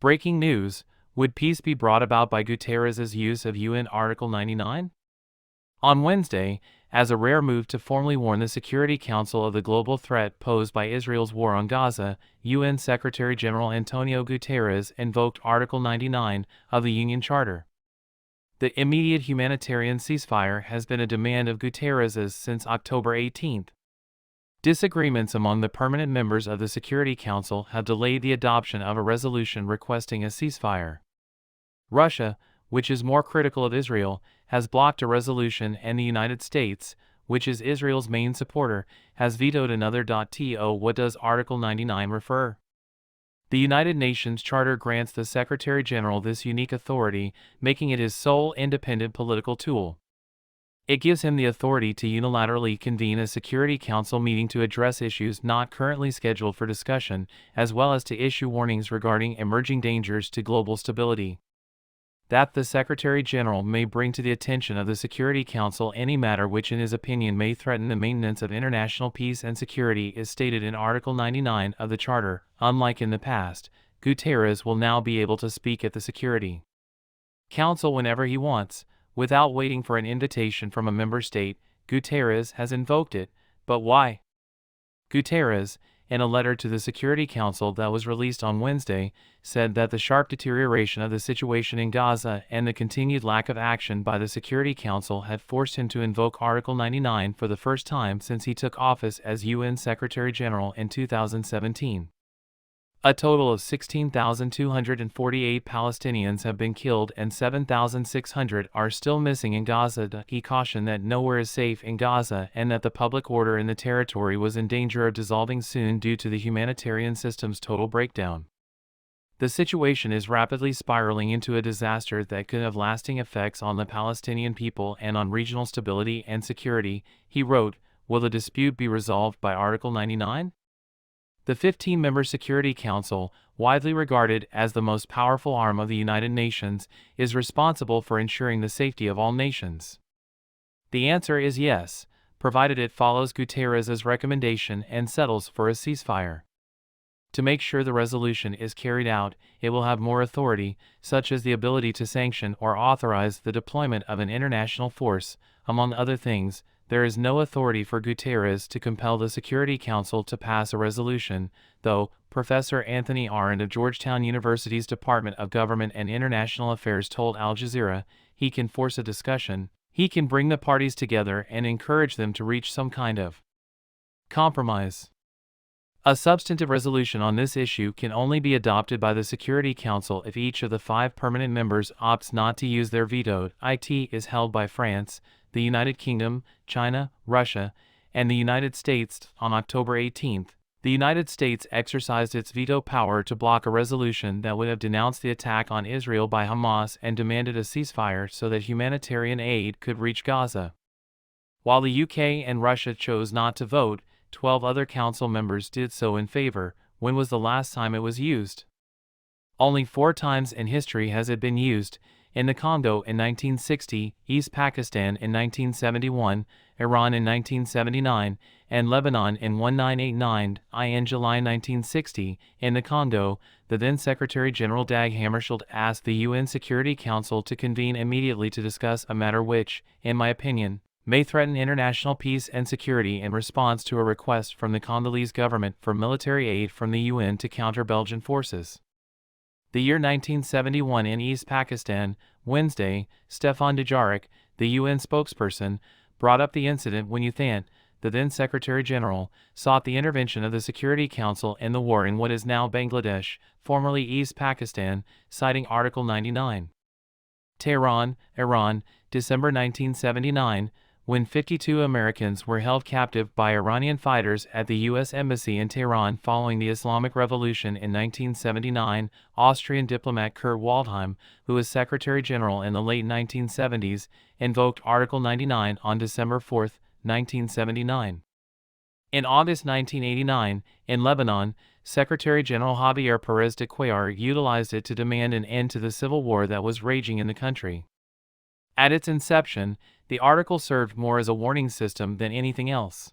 Breaking news: would peace be brought about by Guterres' use of UN Article 99? On Wednesday, as a rare move to formally warn the Security Council of the global threat posed by Israel's war on Gaza, UN Secretary-General Antonio Guterres invoked Article 99 of the UN Charter. The immediate humanitarian ceasefire has been a demand of Guterres's since October 18. Disagreements among the permanent members of the Security Council have delayed the adoption of a resolution requesting a ceasefire. Russia, which is more critical of Israel, has blocked a resolution, and the United States, which is Israel's main supporter, has vetoed another. What does Article 99 refer? The United Nations Charter grants the Secretary-General this unique authority, making it his sole independent political tool. It gives him the authority to unilaterally convene a Security Council meeting to address issues not currently scheduled for discussion, as well as to issue warnings regarding emerging dangers to global stability. That the Secretary-General may bring to the attention of the Security Council any matter which in his opinion may threaten the maintenance of international peace and security is stated in Article 99 of the Charter. Unlike in the past, Guterres will now be able to speak at the Security Council whenever he wants, without waiting for an invitation from a member state. Guterres has invoked it, but why? Guterres, in a letter to the Security Council that was released on Wednesday, said that the sharp deterioration of the situation in Gaza and the continued lack of action by the Security Council had forced him to invoke Article 99 for the first time since he took office as UN Secretary-General in 2017. A total of 16,248 Palestinians have been killed and 7,600 are still missing in Gaza. He cautioned that nowhere is safe in Gaza and that the public order in the territory was in danger of dissolving soon due to the humanitarian system's total breakdown. The situation is rapidly spiraling into a disaster that could have lasting effects on the Palestinian people and on regional stability and security, he wrote. Will the dispute be resolved by Article 99? The 15-member Security Council, widely regarded as the most powerful arm of the United Nations, is responsible for ensuring the safety of all nations. The answer is yes, provided it follows Guterres' recommendation and settles for a ceasefire. To make sure the resolution is carried out, it will have more authority, such as the ability to sanction or authorize the deployment of an international force. Among other things, there is no authority for Guterres to compel the Security Council to pass a resolution, though, Professor Anthony Arndt of Georgetown University's Department of Government and International Affairs told Al Jazeera, he can force a discussion, he can bring the parties together and encourage them to reach some kind of compromise. A substantive resolution on this issue can only be adopted by the Security Council if each of the 5 permanent members opts not to use their veto. It is held by France, the United Kingdom, China, Russia, and the United States. On October 18, the United States exercised its veto power to block a resolution that would have denounced the attack on Israel by Hamas and demanded a ceasefire so that humanitarian aid could reach Gaza. While the UK and Russia chose not to vote, 12 other council members did so in favor. When was the last time it was used? Only 4 times in history has it been used: in the Congo in 1960, East Pakistan in 1971, Iran in 1979, and Lebanon in 1989. In July 1960, in the Congo, the then Secretary-General Dag Hammarskjöld asked the UN Security Council to convene immediately to discuss a matter which, in my opinion, may threaten international peace and security in response to a request from the Congolese government for military aid from the UN to counter Belgian forces. The year 1971 in East Pakistan, Wednesday, Stefan Dujarric, the UN spokesperson, brought up the incident when U Thant, the then Secretary-General, sought the intervention of the Security Council in the war in what is now Bangladesh, formerly East Pakistan, citing Article 99. Tehran, Iran, December 1979, when 52 Americans were held captive by Iranian fighters at the U.S. Embassy in Tehran following the Islamic Revolution in 1979, Austrian diplomat Kurt Waldheim, who was Secretary-General in the late 1970s, invoked Article 99 on December 4, 1979. In August 1989, in Lebanon, Secretary-General Javier Perez de Cuellar utilized it to demand an end to the civil war that was raging in the country. At its inception, the article served more as a warning system than anything else.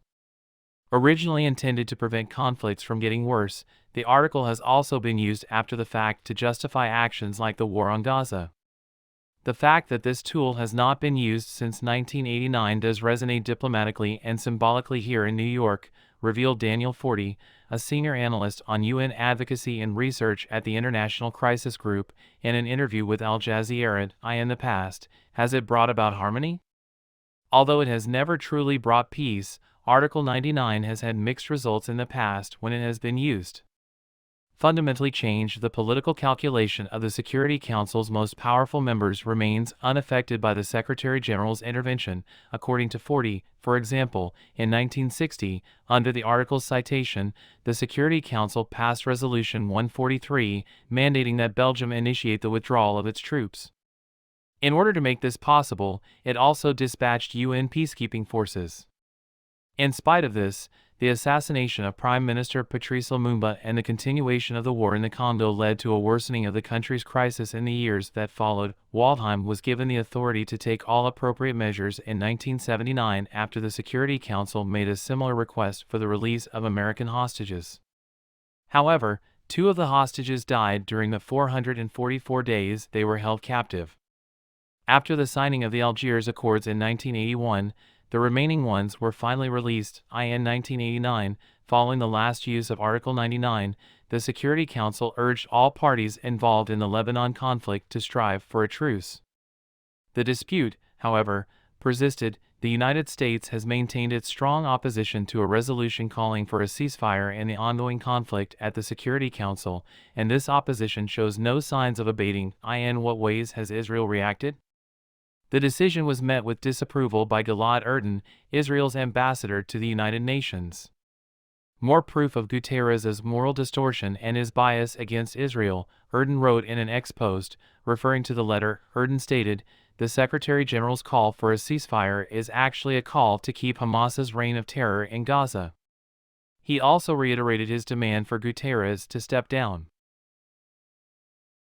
Originally intended to prevent conflicts from getting worse, the article has also been used after the fact to justify actions like the war on Gaza. The fact that this tool has not been used since 1989 does resonate diplomatically and symbolically here in New York, revealed Daniel Forty, a senior analyst on UN advocacy and research at the International Crisis Group, in an interview with Al Jazeera. In the past, has it brought about harmony? Although it has never truly brought peace, Article 99 has had mixed results in the past when it has been used. Fundamentally changed the political calculation of the Security Council's most powerful members remains unaffected by the Secretary General's intervention, according to Forty. For example, in 1960, under the Article's citation, the Security Council passed Resolution 143, mandating that Belgium initiate the withdrawal of its troops. In order to make this possible, it also dispatched UN peacekeeping forces. In spite of this, the assassination of Prime Minister Patrice Lumumba and the continuation of the war in the Congo led to a worsening of the country's crisis in the years that followed. Waldheim was given the authority to take all appropriate measures in 1979 after the Security Council made a similar request for the release of American hostages. However, 2 of the hostages died during the 444 days they were held captive. After the signing of the Algiers Accords in 1981, the remaining ones were finally released. In 1989, following the last use of Article 99, the Security Council urged all parties involved in the Lebanon conflict to strive for a truce. The dispute, however, persisted. The United States has maintained its strong opposition to a resolution calling for a ceasefire in the ongoing conflict at the Security Council, and this opposition shows no signs of abating. In what ways has Israel reacted? The decision was met with disapproval by Gilad Erdan, Israel's ambassador to the United Nations. More proof of Guterres' moral distortion and his bias against Israel, Erdan wrote in an ex-post, referring to the letter. Erdan stated, "The Secretary General's call for a ceasefire is actually a call to keep Hamas's reign of terror in Gaza." He also reiterated his demand for Guterres to step down.